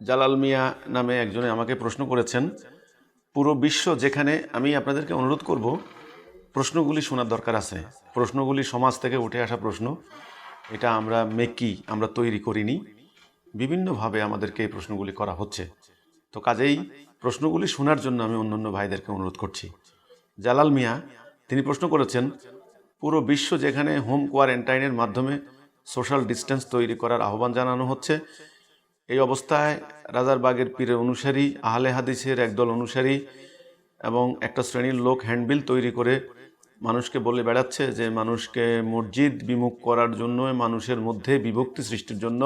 জালাল মিয়া নামে একজনে আমাকে প্রশ্ন করেছেন, পুরো বিশ্ব যেখানে, আমি আপনাদেরকে অনুরোধ করব প্রশ্নগুলি শোনার দরকার আছে। প্রশ্নগুলি সমাজ থেকে উঠে আসা প্রশ্ন, এটা আমরা তৈরি করিনি, বিভিন্নভাবে আমাদেরকে এই প্রশ্নগুলি করা হচ্ছে। তো কাজেই প্রশ্নগুলি শোনার জন্য আমি অন্যান্য ভাইদেরকে অনুরোধ করছি। জালাল মিয়া তিনি প্রশ্ন করেছেন, পুরো বিশ্ব যেখানে হোম কোয়ারেন্টাইনের মাধ্যমে সোশ্যাল ডিস্টেন্স তৈরি করার আহ্বান জানানো হচ্ছে, এই অবস্থায় রাজারবাগের পীরের অনুসারী, আহলে হাদিসের একদল অনুসারী এবং একটা শ্রেণীর লোক হ্যান্ডবিল তৈরি করে মানুষকে বলে বেড়াচ্ছে যে মানুষকে মসজিদ বিমুখ করার জন্য, মানুষের মধ্যে বিভক্তি সৃষ্টির জন্য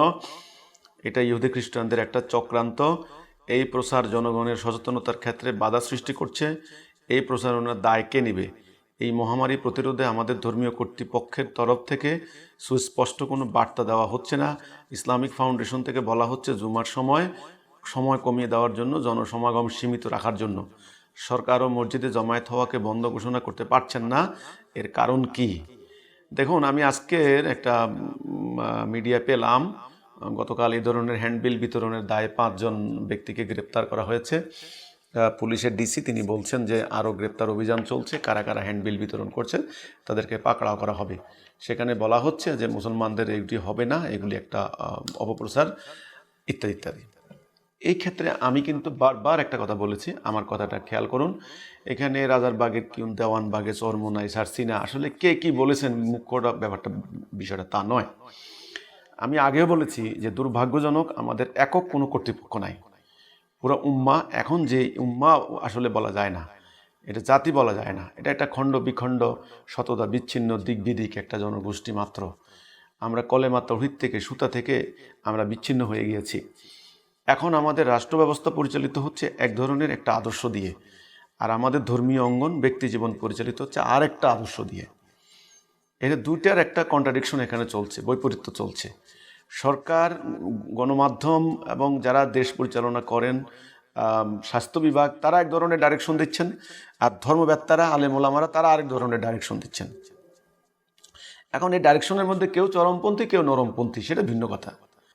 এটা ইহুদি খ্রিস্টানদের একটা চক্রান্ত। এই প্রসার জনগণের সচেতনতার ক্ষেত্রে বাধা সৃষ্টি করছে। এই প্রচারণার দায় কে নেবে? এই মহামারী প্রতিরোধে আমাদের ধর্মীয় কর্তৃপক্ষের তরফ থেকে সুস্পষ্ট কোনো বার্তা দেওয়া হচ্ছে না। ইসলামিক ফাউন্ডেশন থেকে বলা হচ্ছে জুমার সময় কমিয়ে দেওয়ার জন্য, জনসমাগম সীমিত রাখার জন্য। সরকারও মসজিদে জমায়েত হওয়াকে বন্ধ ঘোষণা করতে পারছেন না। এর কারণ কি? দেখুন, আমি আজকের একটা মিডিয়া পেলাম, গতকাল এই ধরনের হ্যান্ডবিল বিতরণের দায়ে 5 জন ব্যক্তিকে গ্রেপ্তার করা হয়েছে। পুলিশের ডিসি তিনি বলছেন যে আরও গ্রেপ্তার অভিযান চলছে, কারা কারা হ্যান্ডবিল বিতরণ করছে তাদেরকে পাকড়াও করা হবে। সেখানে বলা হচ্ছে যে মুসলমানদের এগুলি হবে না, এগুলি একটা অপপ্রচার ইত্যাদি ইত্যাদি। এই ক্ষেত্রে আমি কিন্তু বারবার একটা কথা বলেছি, আমার কথাটা খেয়াল করুন। এখানে রাজারবাগের কিউন, দেওয়ানবাগে, চরমোনাই, সারসিনা, আসলে কে কি বলেছেন মুখ্যটা ব্যাপারটা, বিষয়টা তা নয়। আমি আগেও বলেছি যে দুর্ভাগ্যজনক আমাদের একক কোনো কর্তৃপক্ষ নাই। পুরো উম্মা, এখন যে উম্মা আসলে বলা যায় না, এটা জাতি বলা যায় না, এটা একটা খণ্ড বিখণ্ড, শততা বিচ্ছিন্ন, দিক বিদিক একটা জনগোষ্ঠী মাত্র। আমরা কলেমা তৌহিদ থেকে, সুতা থেকে আমরা বিচ্ছিন্ন হয়ে গিয়েছি। এখন আমাদের রাষ্ট্র ব্যবস্থা পরিচালিত হচ্ছে এক ধরনের একটা আদর্শ দিয়ে, আর আমাদের ধর্মীয় অঙ্গন, ব্যক্তি জীবন পরিচালিত হচ্ছে আর একটা আদর্শ দিয়ে। এটা দুইটার একটা কন্ট্রাডিকশন এখানে চলছে, বৈপরীত্য চলছে। সরকার, গণমাধ্যম এবং যারা দেশ পরিচালনা করেন, স্বাস্থ্য বিভাগ, তারা এক ধরনের ডাইরেকশন দিচ্ছেন, আর ধর্মবেত্তারা, আলেম ওলামারা, তারা আরেক ধরনের ডাইরেকশন দিচ্ছেন। এখন এই ডাইরেকশনের মধ্যে কেউ চরমপন্থী, কেউ নরমপন্থী, সেটা ভিন্ন কথা।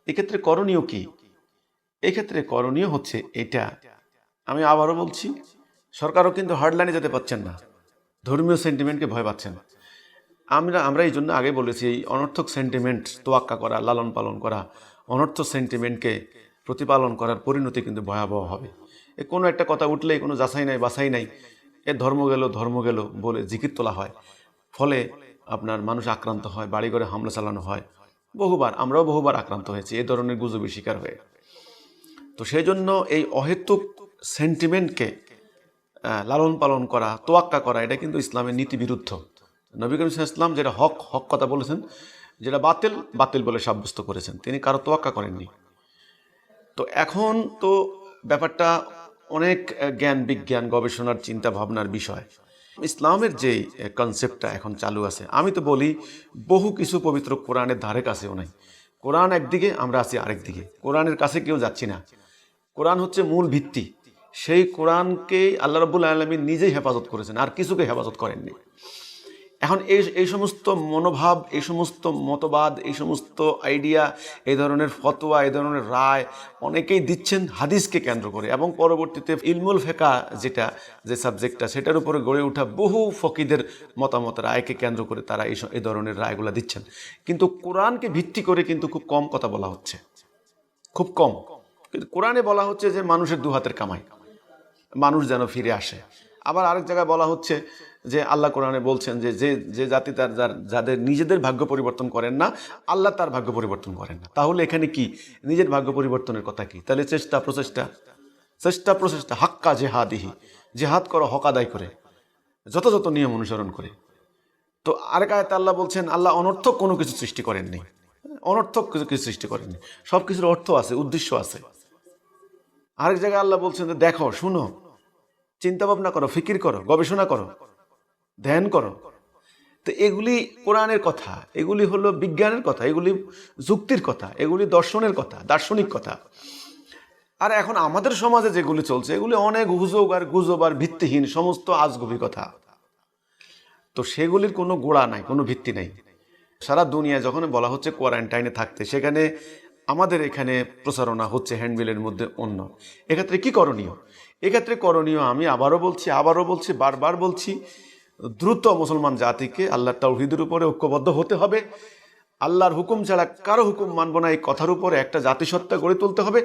এক্ষেত্রে করণীয় কি? এক্ষেত্রে করণীয় হচ্ছে এটা, আমি আবারও বলছি, সরকারও কিন্তু হার্ডলাইনে যেতে পারছেন না, ধর্মীয় সেন্টিমেন্টকে ভয় পাচ্ছেন। আমরা এই জন্য আগে বলেছি, এই অনর্থক সেন্টিমেন্ট তোয়াক্কা করা, লালন পালন করা, অনর্থক সেন্টিমেন্টকে প্রতিপালন করার পরিণতি কিন্তু ভয়াবহ হবে। কোনো একটা কথা উঠলেই কোনো যাচাই নাই বাছাই নাই, ধর্ম গেল বলে জিকির তোলা হয়, ফলে আপনার মানুষ আক্রান্ত হয়, বাড়িঘরে হামলা চালানো হয়। আমরাও বহুবার আক্রান্ত হয়েছি এই ধরনের গুজবের শিকার হয়ে। তো সেই জন্য এই অহেতুক সেন্টিমেন্টকে লালন পালন করা, তোয়াক্কা করা, এটা কিন্তু ইসলামের নীতি বিরুদ্ধ। নবী করিম সাল্লাল্লাহু আলাইহি ওয়াসাল্লাম যেটা হক হক কথা বলেছেন, যেটা বাতিল বাতিল বলে সাব্যস্ত করেছেন, তিনি কারো তোয়াক্কা করেননি। তো এখন তো ব্যাপারটা অনেক জ্ঞান বিজ্ঞান, গবেষণার, চিন্তা ভাবনার বিষয়। ইসলামের যে কনসেপ্টটা এখন চালু আছে, আমি তো বলি বহু কিছু পবিত্র কোরআনের ধারে কাছেও নাই। কোরআন একদিকে, আমরা আছি আরেক দিকে, কোরআনের কাছে কেউ যাচ্ছি না। কোরআন হচ্ছে মূল ভিত্তি, সেই কোরআনকে আল্লাহ রাব্বুল আলামিন নিজেই হেফাজত করেছেন, আর কিছুকে হেফাজত করেননি। এখন এই সমস্ত মনোভাব, এই সমস্ত মতবাদ, এই সমস্ত আইডিয়া, এই ধরনের ফতোয়া, এই ধরনের রায় অনেকেই দিচ্ছেন হাদিসকে কেন্দ্র করে, এবং পরবর্তীতে ইলমুল ফিকহ যে সাবজেক্টটা, সেটার উপরে গড়ে ওঠা বহু ফকিদের মতামত, রায়কে কেন্দ্র করে তারা এই ধরনের রায়গুলো দিচ্ছেন। কিন্তু কোরআনকে ভিত্তি করে কিন্তু খুব কম কথা বলা হচ্ছে, খুব কম। কিন্তু কোরআনে বলা হচ্ছে যে মানুষের দুহাতের কামাই, মানুষ যেন ফিরে আসে। আবার আরেক জায়গায় বলা হচ্ছে যে আল্লাহ কোরআনে বলছেন যে যে জাতি যাদের নিজেদের ভাগ্য পরিবর্তন করেন না, আল্লাহ তার ভাগ্য পরিবর্তন করেন না। তাহলে এখানে কি নিজের ভাগ্য পরিবর্তনের কথা কি? তাহলে চেষ্টা প্রচেষ্টা হাক্কা জেহাদিহি, জেহাদ করো হক আদায় করে, যথাযথ নিয়ম অনুসরণ করে। তো আরেক আয়াতে আল্লাহ বলছেন আল্লাহ অনর্থক কোনো কিছু সৃষ্টি করেননি, অনর্থক কিছু সৃষ্টি করেননি, সব কিছুর অর্থ আছে, উদ্দেশ্য আছে। আরেক জায়গায় আল্লাহ বলছেন যে দেখো, শুনো, চিন্তা ভাবনা করো, ফিকির করো, গবেষণা করো, ধ্যান করো। তো এগুলি কোরআনের কথা, এগুলি হলো বিজ্ঞানের কথা, এগুলি যুক্তির কথা, এগুলি দর্শনের কথা, দার্শনিক কথা। আর এখন আমাদের সমাজে যেগুলি চলছে, এগুলি অনেক গুজব আর ভিত্তিহীন সমস্ত আজগুবি কথা। তো সেগুলির কোনো গোড়া নাই, কোনো ভিত্তি নাই। সারা দুনিয়া যখন বলা হচ্ছে কোয়ারেন্টাইনে থাকতে, সেখানে আমাদের এখানে প্রচারণা হচ্ছে হ্যান্ডবিলের মধ্যে অন্য, এক্ষেত্রে কি করণীয়? এক্ষেত্রে করণীয় আমি আবারও বলছি বারবার বলছি, দ্রুত মুসলমান জাতিকে আল্লাহর তাওহীদের উপরে ঐক্যবদ্ধ হতে হবে। আল্লাহর হুকুম ছাড়া কারো হুকুম মানব না, এই কথার উপরে একটা জাতিসত্তা গড়ে তুলতে হবে।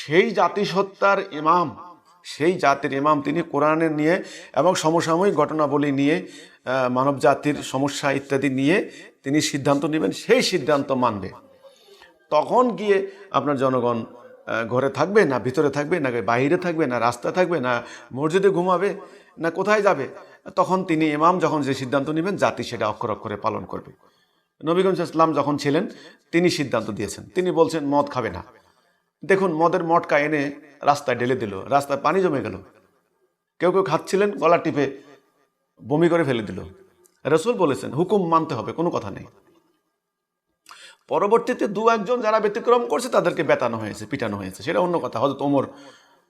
সেই জাতিসত্তার ইমাম, সেই জাতির ইমাম তিনি কোরআনের নিয়ে এবং সমসাময়িক ঘটনাবলী নিয়ে, মানব জাতির সমস্যা ইত্যাদি নিয়ে তিনি সিদ্ধান্ত নেবেন, সেই সিদ্ধান্ত মানবে। তখন গিয়ে আপনার জনগণ ঘরে থাকবে না ভিতরে থাকবে, না বাইরে থাকবে, না রাস্তা থাকবে, না মসজিদে ঘুমাবে, না কোথায় যাবে, তখন তিনি ইমাম যখন যে সিদ্ধান্ত নেবেন জাতি সেটা অক্ষর অক্ষরে পালন করবে। নবীগঞ্জ ইসলাম যখন ছিলেন তিনি সিদ্ধান্ত দিয়েছেন, তিনি বলছেন মদ খাবে না। দেখুন মদের মটকা এনে রাস্তায় ঢেলে দিল, রাস্তায় পানি জমে গেল, কেউ কেউ খাচ্ছিলেন গলা টিপে বমি করে ফেলে দিল। রাসূল বলেছেন হুকুম মানতে হবে, কোনো কথা নেই। পরবর্তীতে দু একজন যারা ব্যতিক্রম করছে তাদেরকে বেতানো হয়েছে, পিটানো হয়েছে, সেটা অন্য কথা। হযরত ওমর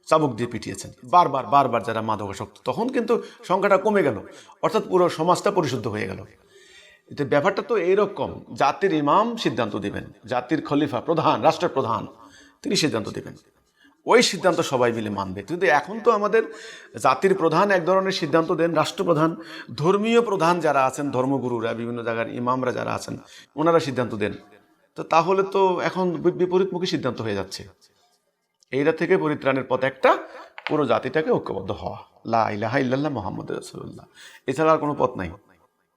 চাবুক দিয়ে পিটিয়েছেন বারবার যারা মাদকাসক্ত, তখন কিন্তু সংখ্যাটা কমে গেল, অর্থাৎ পুরো সমাজটা পরিশুদ্ধ হয়ে গেল। এতে ব্যাপারটা তো এইরকম, জাতির ইমাম সিদ্ধান্ত দিবেন, জাতির খলিফা প্রধান, রাষ্ট্রপ্রধান তিনি সিদ্ধান্ত দিবেন, ওই সিদ্ধান্ত সবাই মিলে মানবে। কিন্তু এখন তো আমাদের জাতির প্রধান এক ধরনের সিদ্ধান্ত দেন, রাষ্ট্রপ্রধান, ধর্মীয় প্রধান যারা আছেন, ধর্মগুরুরা, বিভিন্ন জায়গার ইমামরা যারা আছেন, ওনারা সিদ্ধান্ত দেন। তো তাহলে তো এখন বিপরীতমুখী সিদ্ধান্ত হয়ে যাচ্ছে। এইটা থেকে পরিত্রাণের পথ একটা, পুরো জাতিটাকে ঐক্যবদ্ধ হওয়া, লা ইলাহা ইল্লাল্লাহ মুহাম্মাদুর রাসূলুল্লাহ, এছাড়া আর কোনো পথ নাই।